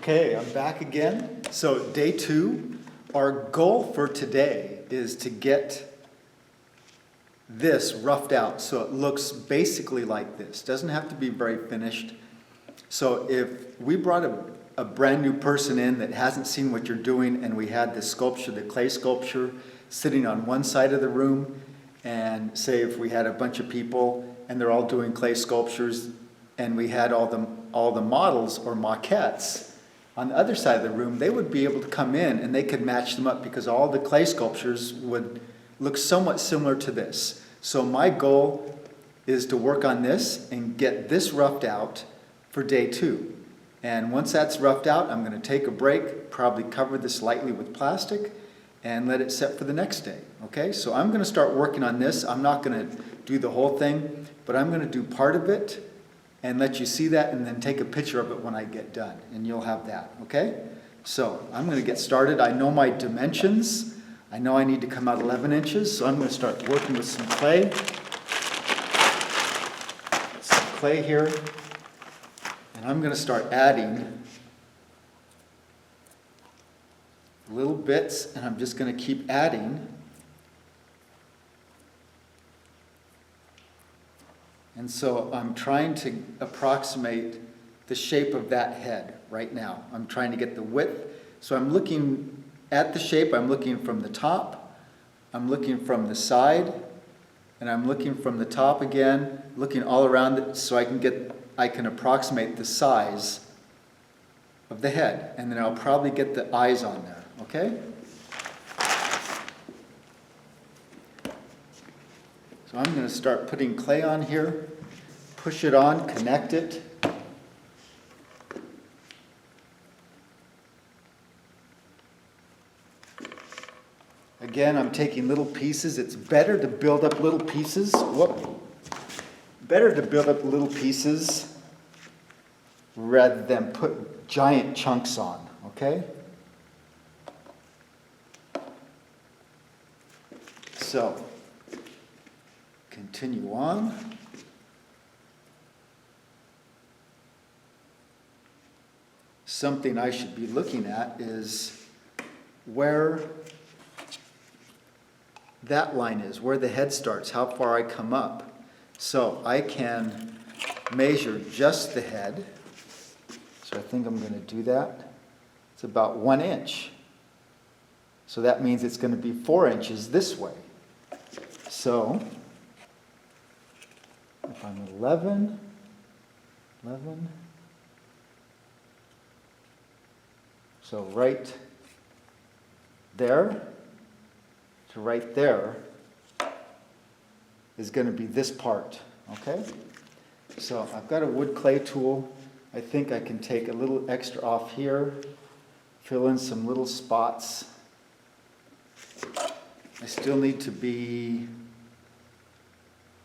Okay, I'm back again. So day 2, our goal for today is to get this roughed out so it looks basically like this. Doesn't have to be very finished. So if we brought a brand new person in that hasn't seen what you're doing, and we had the sculpture, the clay sculpture, sitting on one side of the room, and say if we had a bunch of people and they're all doing clay sculptures, and we had all the models or maquettes on the other side of the room, they would be able to come in and they could match them up because all the clay sculptures would look somewhat similar to this. So my goal is to work on this and get this roughed out for day 2. And once that's roughed out, I'm going to take a break, probably cover this lightly with plastic, and let it set for the next day. Okay, so I'm going to start working on this. I'm not going to do the whole thing, but I'm going to do part of it and let you see that, and then take a picture of it when I get done, and you'll have that, okay? So I'm going to get started. I know my dimensions. I know I need to come out 11 inches, so I'm going to start working with some clay. Some clay here, and I'm going to start adding little bits, and I'm just going to keep adding. And so I'm trying to approximate the shape of that head right now. I'm trying to get the width. So I'm looking at the shape. I'm looking from the top. I'm looking from the side. And I'm looking from the top again, looking all around it so I can approximate the size of the head. And then I'll probably get the eyes on there, okay? So I'm going to start putting clay on here, push it on, connect it. Again, I'm taking little pieces. It's better to build up little pieces. Better to build up little pieces rather than put giant chunks on, okay? So, continue on. Something I should be looking at is where that line is, where the head starts, how far I come up. So I can measure just the head. So I think I'm going to do that. It's about 1 inch. So that means it's going to be 4 inches this way. So if I'm 11, so right there to right there is going to be this part, okay? So I've got a wood clay tool. I think I can take a little extra off here, fill in some little spots. I still need to be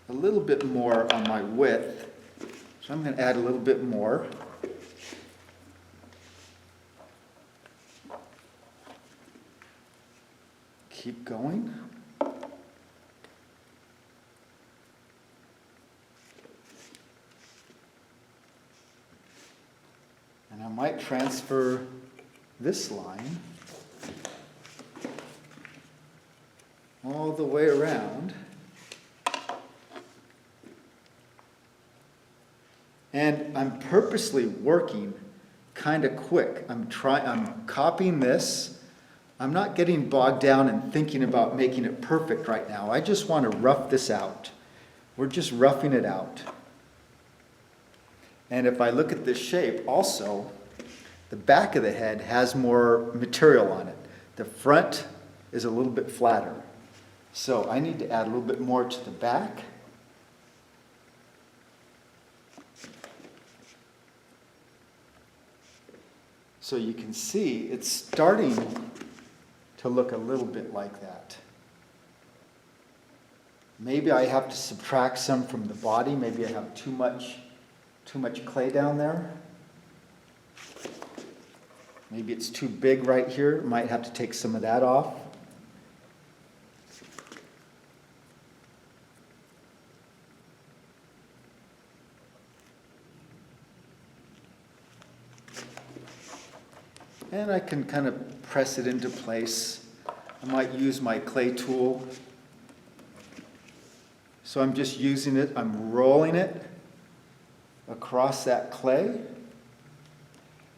a little bit more on my width, so I'm going to add a little bit more. Keep going. And I might transfer this line all the way around. And I'm purposely working kind of quick. I'm copying this. I'm not getting bogged down and thinking about making it perfect right now. I just want to rough this out. We're just roughing it out. And if I look at this shape also, the back of the head has more material on it. The front is a little bit flatter. So I need to add a little bit more to the back. So you can see it's starting to look a little bit like that. Maybe I have to subtract some from the body. Maybe I have too much clay down there. Maybe it's too big right here. Might have to take some of that off. And I can kind of press it into place. I might use my clay tool. So I'm just using it, I'm rolling it across that clay.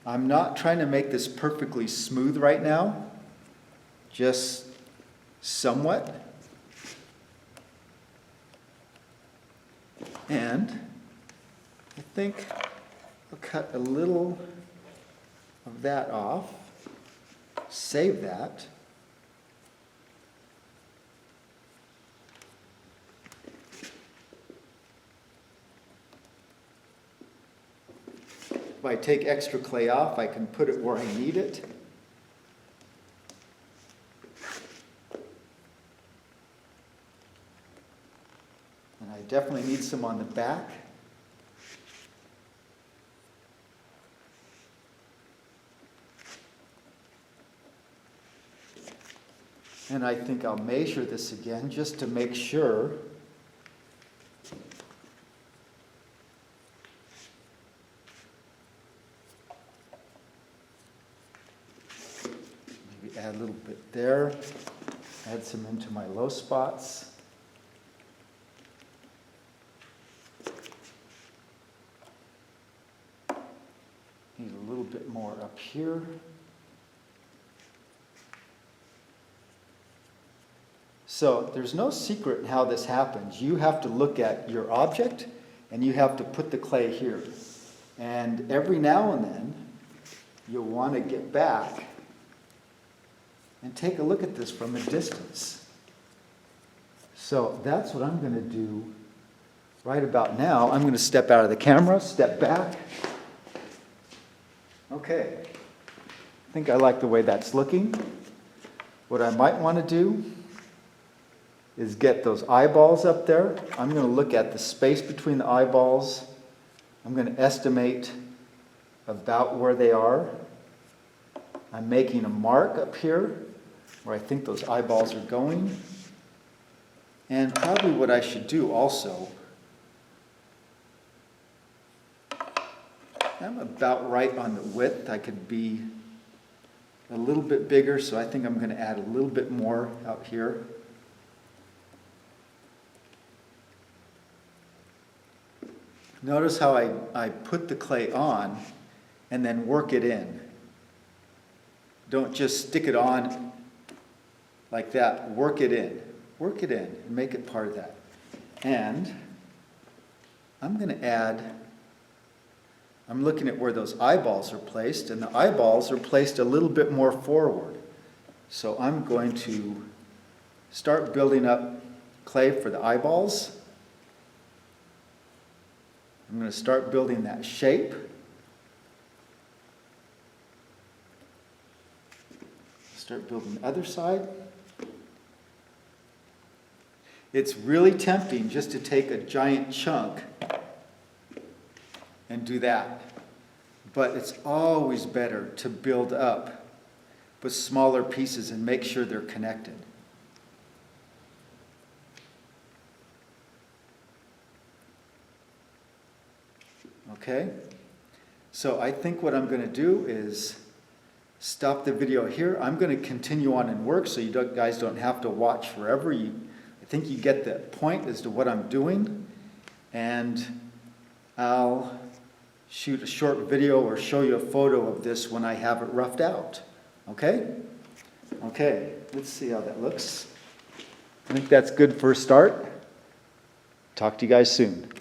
I'm not trying to make this perfectly smooth right now, just somewhat. And I think I'll cut a little of that off, save that. If I take extra clay off, I can put it where I need it. And I definitely need some on the back. And I think I'll measure this again just to make sure. Maybe add a little bit there. Add some into my low spots. Need a little bit more up here. So there's no secret in how this happens. You have to look at your object and you have to put the clay here. And every now and then you'll want to get back and take a look at this from a distance. So that's what I'm going to do right about now. I'm going to step out of the camera, step back. Okay, I think I like the way that's looking. What I might want to do is get those eyeballs up there. I'm going to look at the space between the eyeballs. I'm going to estimate about where they are. I'm making a mark up here where I think those eyeballs are going. And probably what I should do also, I'm about right on the width. I could be a little bit bigger, so I think I'm going to add a little bit more out here. Notice how I put the clay on and then work it in. Don't just stick it on like that. Work it in. Work it in and make it part of that. And I'm going to add, I'm looking at where those eyeballs are placed, and the eyeballs are placed a little bit more forward. So I'm going to start building up clay for the eyeballs. I'm going to start building that shape. Start building the other side. It's really tempting just to take a giant chunk and do that. But it's always better to build up with smaller pieces and make sure they're connected. Okay? So I think what I'm going to do is stop the video here. I'm going to continue on and work so you guys don't have to watch forever. I think you get the point as to what I'm doing. And I'll shoot a short video or show you a photo of this when I have it roughed out. Okay? Okay, let's see how that looks. I think that's good for a start. Talk to you guys soon.